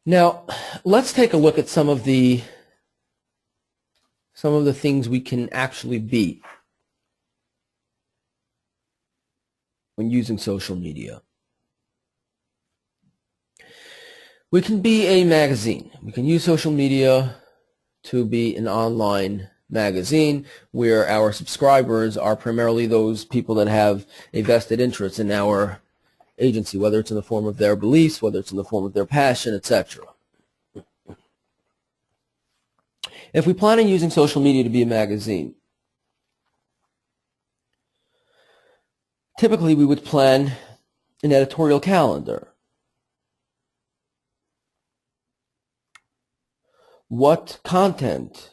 Now, let's take a look at some of the things we can actually be when using social media. We can be a magazine. We can use social media to be an online magazine where our subscribers are primarily those people that have a vested interest in our agency, whether it's in the form of their beliefs, whether it's in the form of their passion, etc. If we plan on using social media to be a magazine, typically we would plan an editorial calendar. What content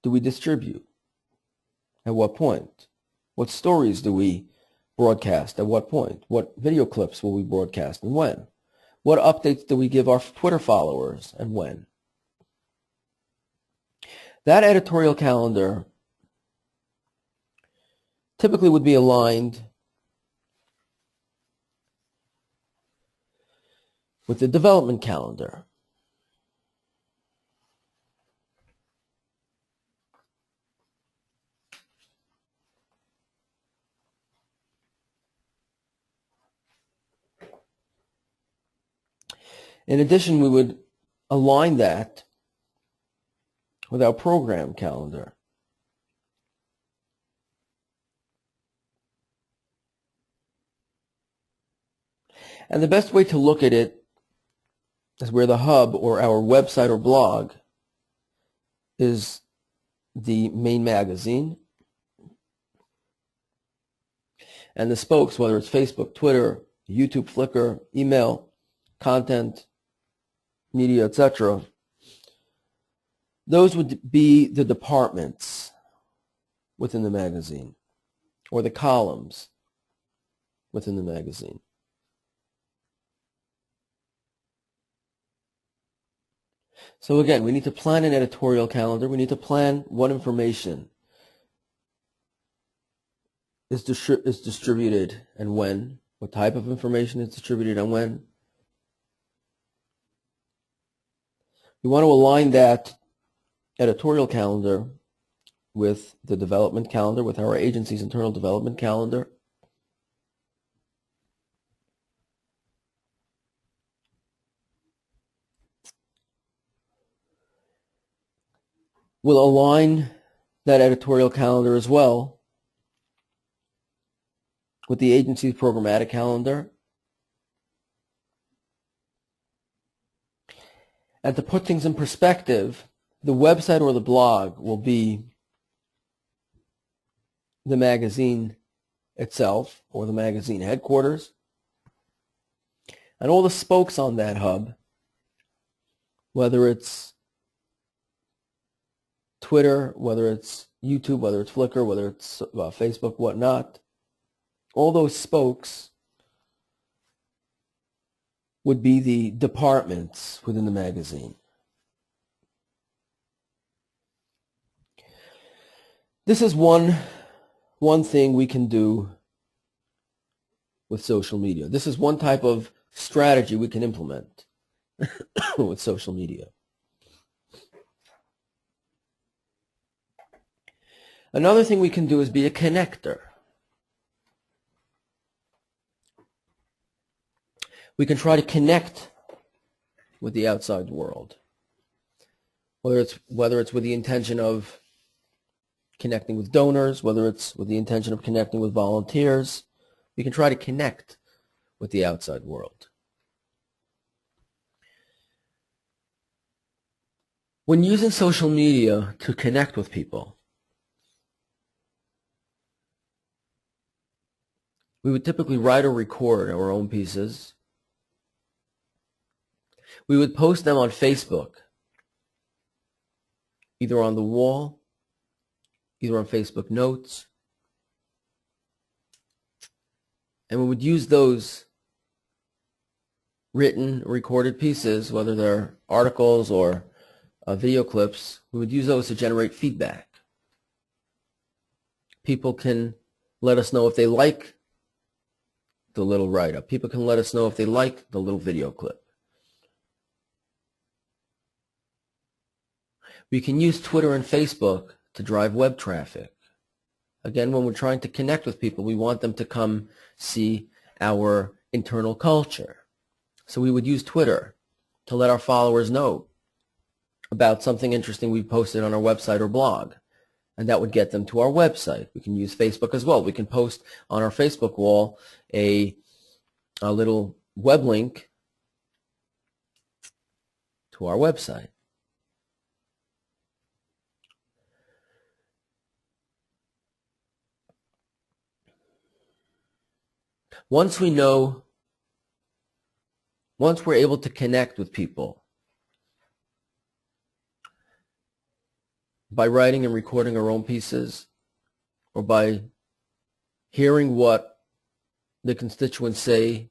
do we distribute? At what point? What stories do we broadcast? At what point? What video clips will we broadcast and when? What updates do we give our Twitter followers and when? That editorial calendar typically would be aligned with the development calendar. In addition, we would align that with our program calendar. And the best way to look at it is where the hub or our website or blog is the main magazine, and the spokes, whether it's Facebook, Twitter, YouTube, Flickr, email, content, media, etc., those would be the departments within the magazine or the columns within the magazine. So again, we need to plan an editorial calendar. We need to plan what information is distributed and when, what type of information is distributed and when. We want to align that editorial calendar with the development calendar, with our agency's internal development calendar. We'll align that editorial calendar as well with the agency's programmatic calendar. And to put things in perspective, the website or the blog will be the magazine itself or the magazine headquarters. And all the spokes on that hub, whether it's Twitter, whether it's YouTube, whether it's Flickr, whether it's Facebook, whatnot, all those spokes would be the departments within the magazine. This is one thing we can do with social media. This is one type of strategy we can implement with social media. Another thing we can do is be a connector. We can try to connect with the outside world, whether it's with the intention of connecting with donors, whether it's with the intention of connecting with volunteers. We can try to connect with the outside world. When using social media to connect with people, we would typically write or record our own pieces. We would post them on Facebook, either on the wall, either on Facebook Notes, and we would use those written, recorded pieces, whether they're articles or video clips, we would use those to generate feedback. People can let us know if they like the little write-up. People can let us know if they like the little video clip. We can use Twitter and Facebook to drive web traffic. Again, when we're trying to connect with people, we want them to come see our internal culture. So we would use Twitter to let our followers know about something interesting we posted on our website or blog, and that would get them to our website. We can use Facebook as well. We can post on our Facebook wall a little web link to our website. Once we're able to connect with people by writing and recording our own pieces, or by hearing what the constituents say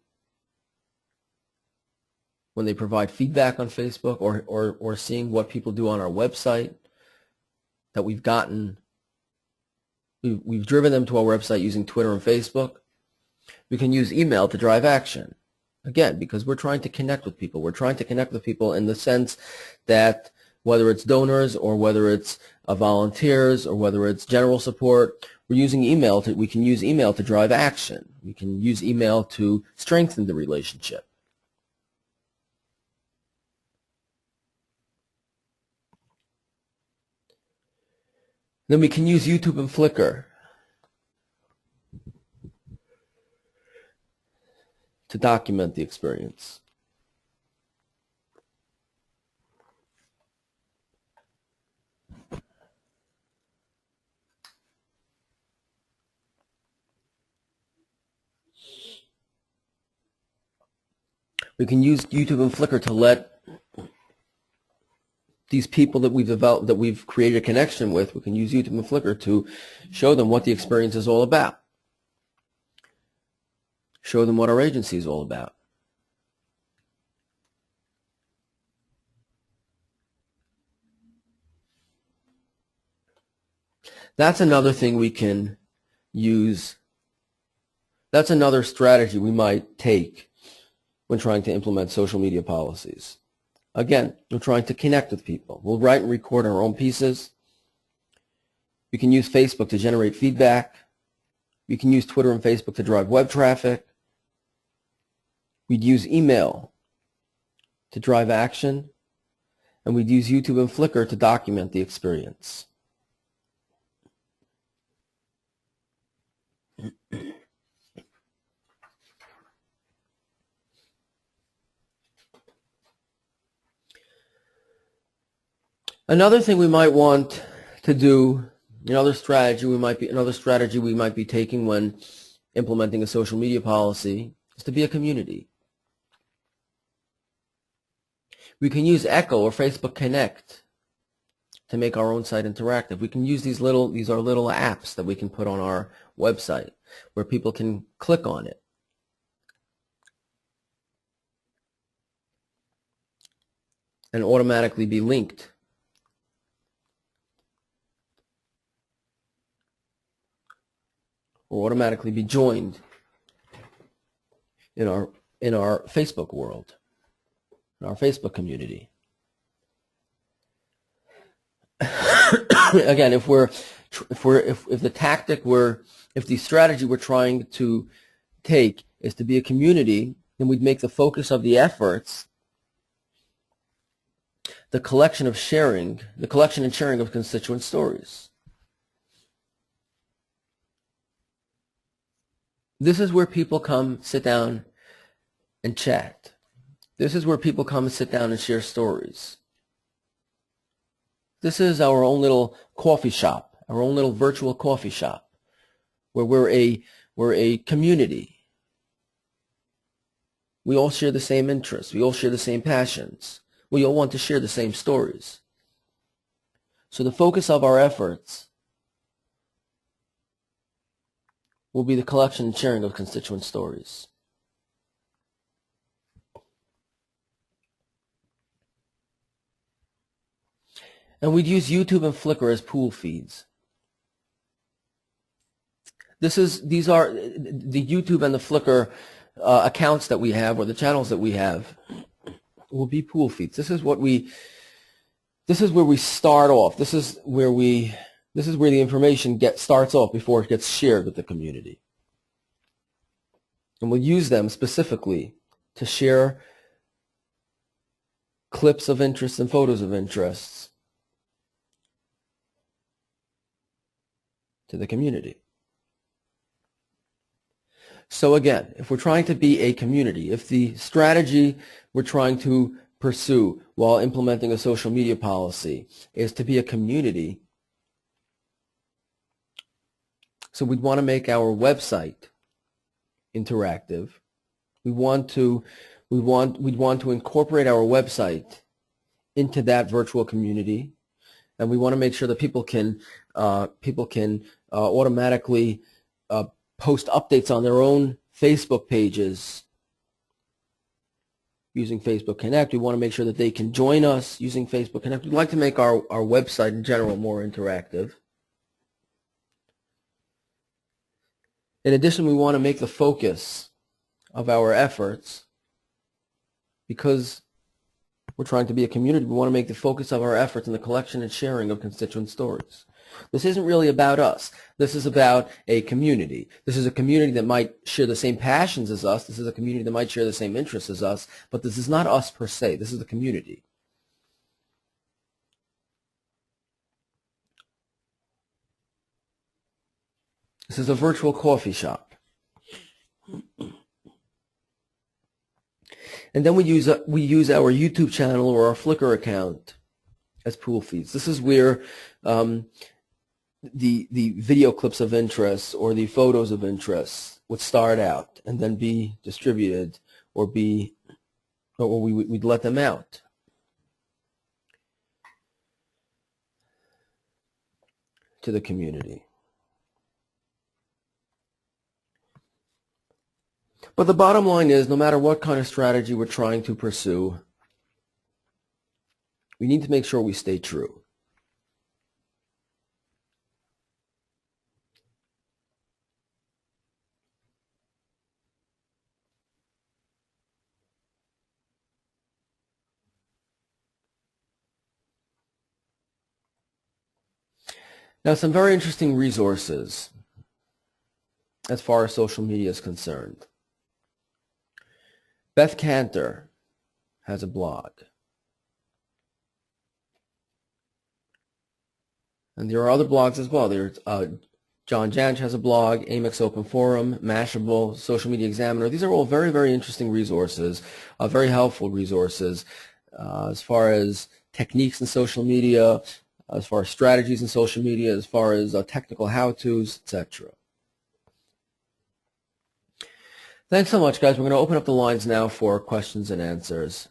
when they provide feedback on Facebook, or seeing what people do on our website, that we've driven them to our website using Twitter and Facebook. We can use email to drive action. Again, because we're trying to connect with people. We're trying to connect with people in the sense that whether it's donors or whether it's volunteers or whether it's general support, we can use email to drive action. We can use email to strengthen the relationship. Then we can use YouTube and Flickr to document the experience. We can use YouTube and Flickr to let these people that we've created a connection with, we can use YouTube and Flickr to show them what the experience is all about. Show them what our agency is all about. That's another thing we can use. That's another strategy we might take when trying to implement social media policies. Again, we're trying to connect with people. We'll write and record our own pieces. We can use Facebook to generate feedback. We can use Twitter and Facebook to drive web traffic. We'd use email to drive action. And we'd use YouTube and Flickr to document the experience. Another thing we might want to do, another strategy we might be taking when implementing a social media policy, is to be a community. We can use Echo or Facebook Connect to make our own site interactive. We can use these are little apps that we can put on our website where people can click on it and automatically be linked or automatically be joined in our Facebook world, in our Facebook community. Again, if the strategy we're trying to take is to be a community, then we'd make the focus of the efforts the collection and sharing of constituent stories. This is where people come, sit down, and chat. This is where people come and sit down and share stories. This is our own little coffee shop, our own little virtual coffee shop, where we're a community. We all share the same interests. We all share the same passions. We all want to share the same stories. So the focus of our efforts will be the collection and sharing of constituent stories. And we'd use YouTube and Flickr as pool feeds. These are the YouTube and the Flickr accounts that we have or the channels that we have will be pool feeds. This is where we start off. This is where the information starts off before it gets shared with the community. And we'll use them specifically to share clips of interest and photos of interests to the community. So again, if we're trying to be a community, if the strategy we're trying to pursue while implementing a social media policy is to be a community, so we'd want to make our website interactive. We'd want to incorporate our website into that virtual community, and we want to make sure that people can automatically post updates on their own Facebook pages using Facebook Connect. We want to make sure that they can join us using Facebook Connect. We'd like to make our website in general more interactive. In addition, we want to make the focus of our efforts, because we're trying to be a community, we want to make the focus of our efforts in the collection and sharing of constituent stories. This isn't really about us. This is about a community. This is a community that might share the same passions as us. This is a community that might share the same interests as us, but this is not us per se. This is the community. This is a virtual coffee shop. And then we use our YouTube channel or our Flickr account as pool feeds. This is where the video clips of interest or the photos of interest would start out and then be distributed, or we'd let them out. To the community. But the bottom line is, no matter what kind of strategy we're trying to pursue, we need to make sure we stay true. Now, some very interesting resources as far as social media is concerned. Beth Kanter has a blog. And there are other blogs as well. There's John Jantsch has a blog, Amex Open Forum, Mashable, Social Media Examiner. These are all very, very interesting resources, very helpful resources as far as techniques in social media, as far as strategies in social media, as far as technical how-tos, etc. Thanks so much, guys. We're going to open up the lines now for questions and answers.